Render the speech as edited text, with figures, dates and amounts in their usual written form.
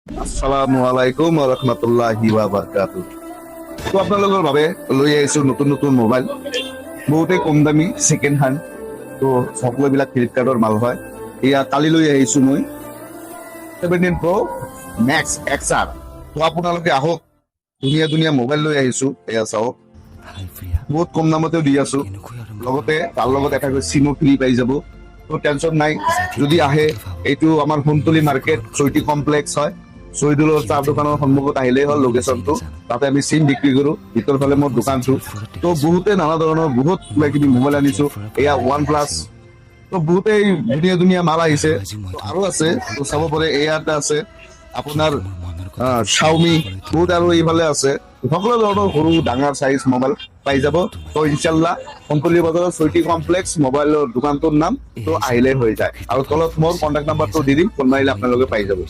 আসসালামু আলাইকুম ওয়া ৰাহমাতুল্লাহি ওয়া বাৰাকাতুহু। তো আপোনালোকৰ বাবে লৈ আহিছো নতুন নতুন মোবাইল, বহুতে কম দামী ছেকেণ্ড হেণ্ড। তো সকলোবিলাক ফ্লিপকাৰ্টৰ মাল হয়। এয়া কালি লৈ আহিছো মই 17 Pro Max XR। তো আপোনালোকে আহক, ধুনীয়া ধুনীয়া মোবাইল লৈ আহিছো। এয়া চাওক, বহুত কম দামতেও দি আছো। লগতে তাৰ লগত এটা চিমো ফ্ৰী পাই যাব। তো টেনশ্যন নাই, যদি আহে। এইটো আমাৰ সোণতলী মাৰ্কেট চৈতি কমপ্লেক্স হয়। শহীদুলৰ চাহ দোকানৰ সন্মুখত আহিলেই হ'ল লোকেশ্যনটো। তাতে আমি চিম বিক্ৰী কৰো, ভিতৰ ফালে মোৰ দোকানটো। তো বহুতে নানা ধৰণৰ বহুত কিবা কিবি মোবাইল আনিছো। এয়া OnePlus। তো বহুতেই ধুনীয়া ধুনীয়া মাল আহিছে, আৰু আছে। তো চাব পাৰে, এয়া এটা আছে আপোনাৰ Xiaomi, বহুত আৰু এইফালে আছে। সকলো ধৰণৰ সৰু ডাঙৰ চাইজ মোবাইল পাই যাব। তো ইনশাল্লাহ শংকলী বজাৰৰ চৈতি কমপ্লেক্স মোবাইলৰ দোকানটোৰ নাম। তো আহিলে হৈ যায়, আৰু তলত মোৰ কণ্টেক্ট নাম্বাৰটো দি দিম, ফোন মাৰিলে আপোনালোকে পাই যাব।